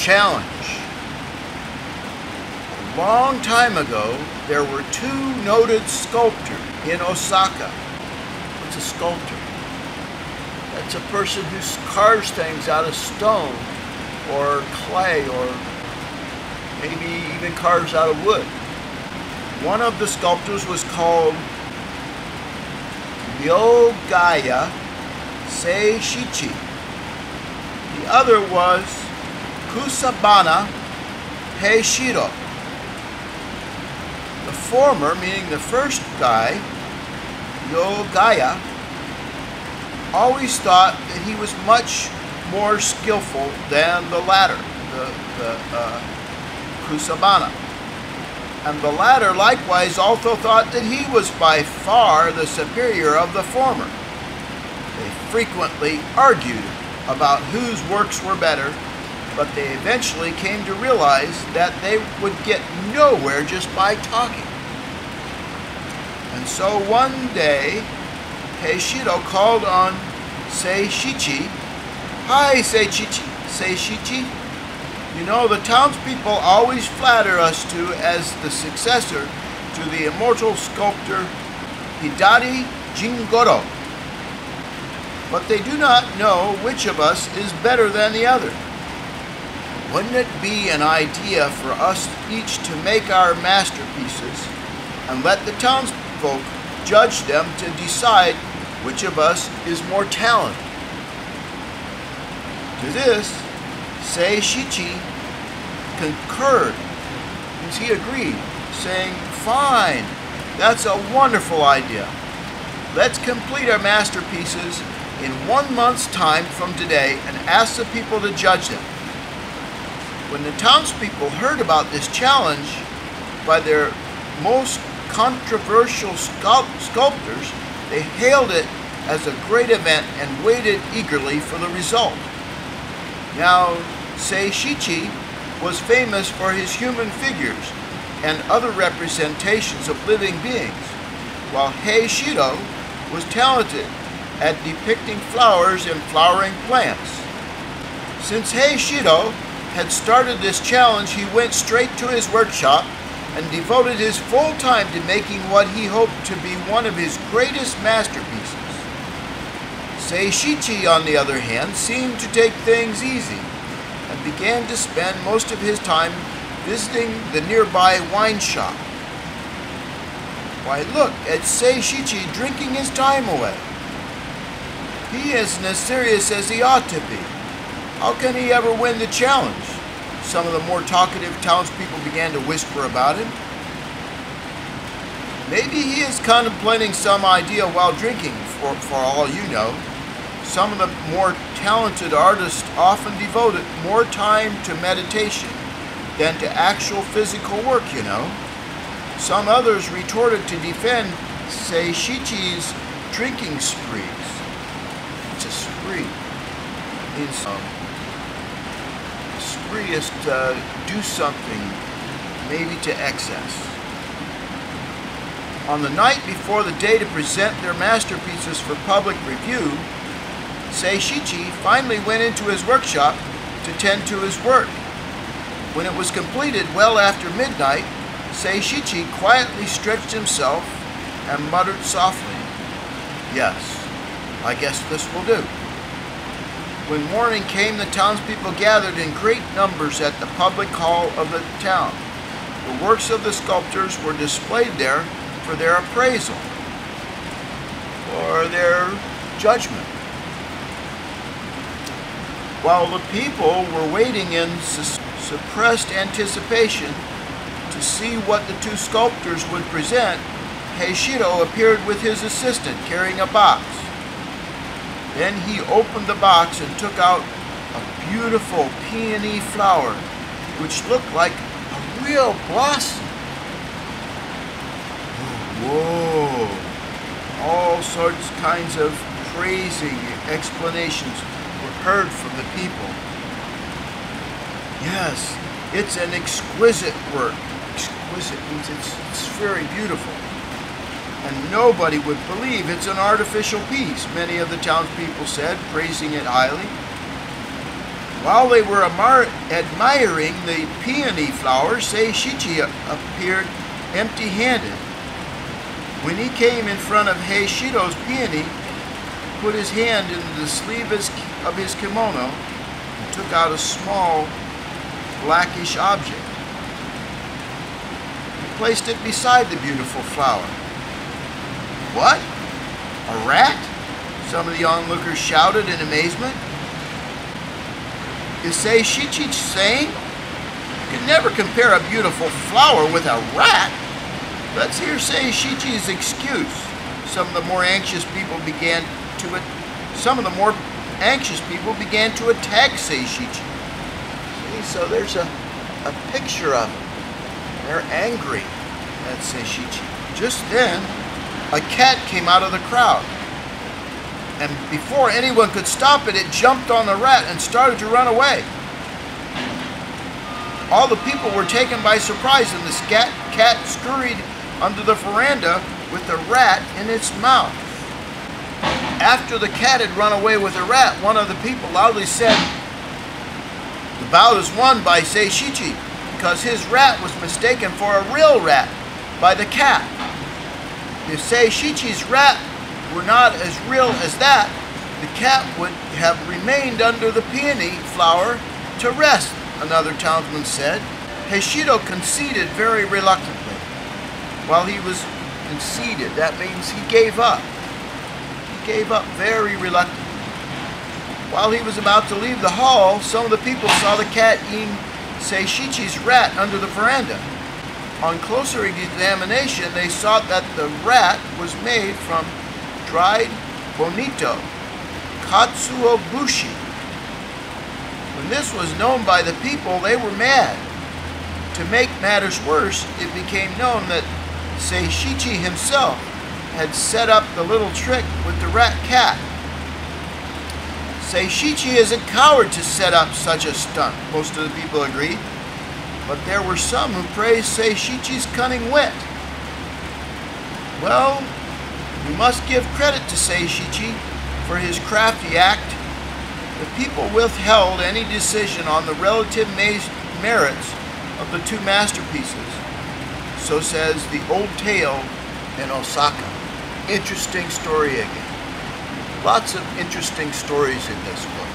challenge. A long time ago, there were two noted sculptors in Osaka. What's a sculptor? That's a person who carves things out of stone or clay, or maybe even carves out of wood. One of the sculptors was called Ryogaya Seishichi. The other was Kusabana Heishiro. The former, meaning the first guy, Ryogaya, always thought that he was much more skillful than the latter, the Kusabana. And the latter likewise also thought that he was by far the superior of the former. They frequently argued about whose works were better, but they eventually came to realize that they would get nowhere just by talking. And so one day, Heishiro called on Seishichi. Hi, Seishichi. You know, the townspeople always flatter us as the successor to the immortal sculptor Hidari Jingoro. But they do not know which of us is better than the other. Wouldn't it be an idea for us each to make our masterpieces and let the townsfolk judge them to decide which of us is more talented? To this, Seishichi concurred, and he agreed, saying, "Fine, that's a wonderful idea. Let's complete our masterpieces in 1 month's time from today and ask the people to judge them." When the townspeople heard about this challenge by their most controversial sculptors, they hailed it as a great event and waited eagerly for the result. Now, Seishichi was famous for his human figures and other representations of living beings, while Heishiro was talented at depicting flowers and flowering plants. Since Heishiro had started this challenge, he went straight to his workshop and devoted his full time to making what he hoped to be one of his greatest masterpieces. Seishichi, on the other hand, seemed to take things easy and began to spend most of his time visiting the nearby wine shop. Why, look at Seishichi drinking his time away. He isn't as serious as he ought to be. How can he ever win the challenge? Some of the more talkative townspeople began to whisper about him. Maybe he is contemplating some idea while drinking, for all you know. Some of the more talented artists often devoted more time to meditation than to actual physical work, you know. Some others retorted to defend Seishichi's drinking sprees. It's a spree. It means spree is to do something, maybe to excess. On the night before the day to present their masterpieces for public review, Seishichi finally went into his workshop to tend to his work. When it was completed well after midnight, Seishichi quietly stretched himself and muttered softly, "Yes, I guess this will do." When morning came, the townspeople gathered in great numbers at the public hall of the town. The works of the sculptors were displayed there for their appraisal, for their judgment. While the people were waiting in suppressed anticipation to see what the two sculptors would present, Heishiro appeared with his assistant carrying a box. Then he opened the box and took out a beautiful peony flower, which looked like a real blossom. Whoa! All kinds of praising explanations were heard from the people. Yes, it's an exquisite work. Exquisite means it's very beautiful. And nobody would believe it's an artificial piece, many of the townspeople said, praising it highly. While they were admiring the peony flower, Seishichi appeared empty-handed. When he came in front of Heishiro's peony, he put his hand into the sleeve of his kimono and took out a small blackish object. He placed it beside the beautiful flower. What? A rat? Some of the onlookers shouted in amazement. Is Seishichi saying you can never compare a beautiful flower with a rat? Let's hear Seishichi's excuse. Some of the more anxious people began to attack Seishichi. See, so there's a picture of them. They're angry at Seishichi. Just then, a cat came out of the crowd. And before anyone could stop it, it jumped on the rat and started to run away. All the people were taken by surprise, and the cat scurried under the veranda with the rat in its mouth. After the cat had run away with the rat, one of the people loudly said, "The bout is won by Seishichi because his rat was mistaken for a real rat by the cat. If Seishichi's rat were not as real as that, the cat would have remained under the peony flower to rest," another townsman said. Heishiro conceded very reluctantly. While he was conceded, that means he gave up. He gave up very reluctantly. While he was about to leave the hall, some of the people saw the cat eating Seishichi's rat under the veranda. On closer examination, they saw that the rat was made from dried bonito, katsuobushi. When this was known by the people, they were mad. To make matters worse, it became known that Seishichi himself had set up the little trick with the rat cat. Seishichi is a coward to set up such a stunt, most of the people agreed. But there were some who praised Seishichi's cunning wit. Well, we must give credit to Seishichi for his crafty act. The people withheld any decision on the relative merits of the two masterpieces. So says the old tale in Osaka. Interesting story again. Lots of interesting stories in this book.